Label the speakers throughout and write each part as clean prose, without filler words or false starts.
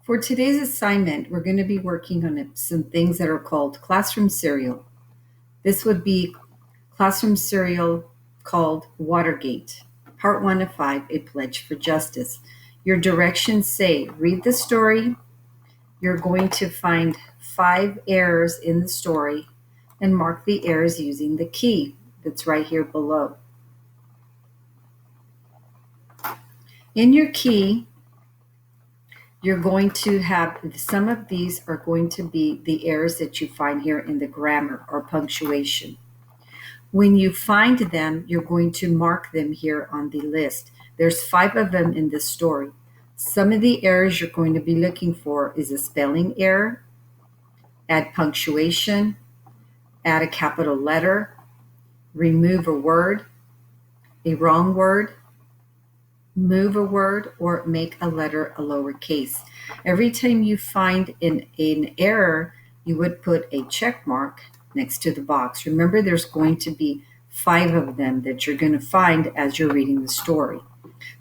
Speaker 1: For today's assignment, we're going to be working on some things that are called classroom serial. This would be classroom serial called Watergate, Part 1 of 5, A Pledge for Justice. Your directions say, read the story. You're going to find 5 errors in the story and mark the errors using the key that's right here below. In your key, you're going to have, some of these are going to be the errors that you find here in the grammar or punctuation. When you find them, you're going to mark them here on the list. There's 5 of them in this story. Some of the errors you're going to be looking for is a spelling error, add punctuation, add a capital letter, remove a word, a wrong word, move a word, or make a letter a lowercase. Every time you find an error, you would put a check mark next to the box. Remember, there's going to be 5 of them that you're going to find as you're reading the story.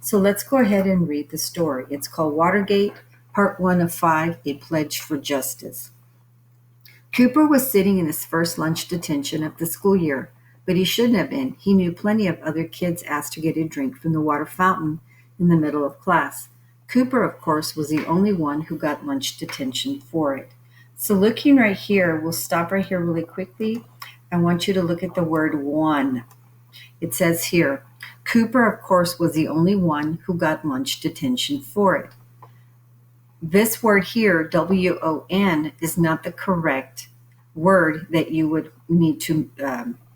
Speaker 1: So let's go ahead and read the story. It's called Watergate, Part 1 of 5, A Pledge for Justice. Cooper was sitting in his first lunch detention of the school year, but he shouldn't have been. He knew plenty of other kids asked to get a drink from the water fountain in the middle of class. Cooper, of course, was the only one who got lunch detention for it. So looking right here, we'll stop right here really quickly. I want you to look at the word one. It says here, Cooper, of course, was the only one who got lunch detention for it. This word here, W-O-N, is not the correct word that you would need to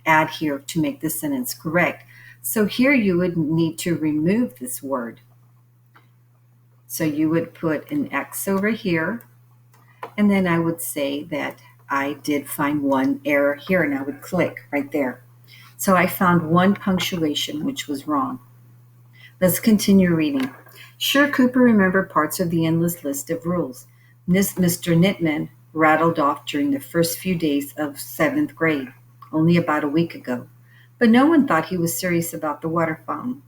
Speaker 1: add here to make the sentence correct. So here you would need to remove this word. So you would put an X over here, and then I would say that I did find one error here, and I would click right there. So I found one punctuation which was wrong. Let's continue reading. Sure, Cooper remembered parts of the endless list of rules Mr. Nitman rattled off during the first few days of 7th grade, only about a week ago. But no one thought he was serious about the water fountain.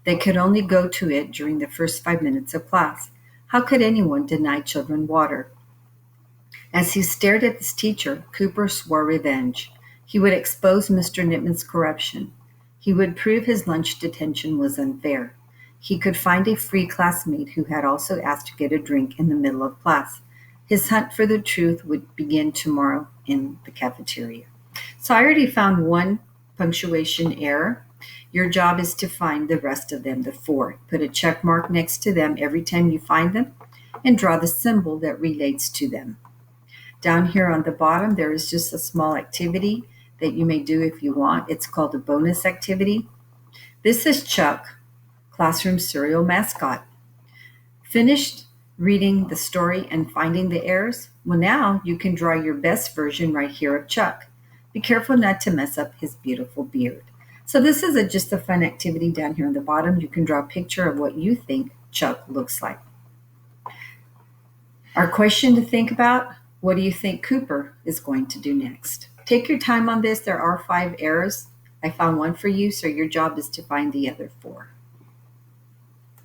Speaker 1: They could only go to it during the first 5 minutes of class. How could anyone deny children water? As he stared at his teacher, Cooper swore revenge. He would expose Mr. Nitman's corruption. He would prove his lunch detention was unfair. He could find a free classmate who had also asked to get a drink in the middle of class. His hunt for the truth would begin tomorrow in the cafeteria. So I already found one punctuation error. Your job is to find the rest of them, the 4. Put a check mark next to them every time you find them and draw the symbol that relates to them. Down here on the bottom, there is just a small activity that you may do if you want. It's called a bonus activity. This is Chuck, classroom serial mascot. Finished reading the story and finding the errors? Well, now you can draw your best version right here of Chuck. Be careful not to mess up his beautiful beard. So this is just a fun activity down here on the bottom. You can draw a picture of what you think Chuck looks like. Our question to think about, what do you think Cooper is going to do next? Take your time on this. There are 5 errors. I found one for you, so your job is to find the other 4.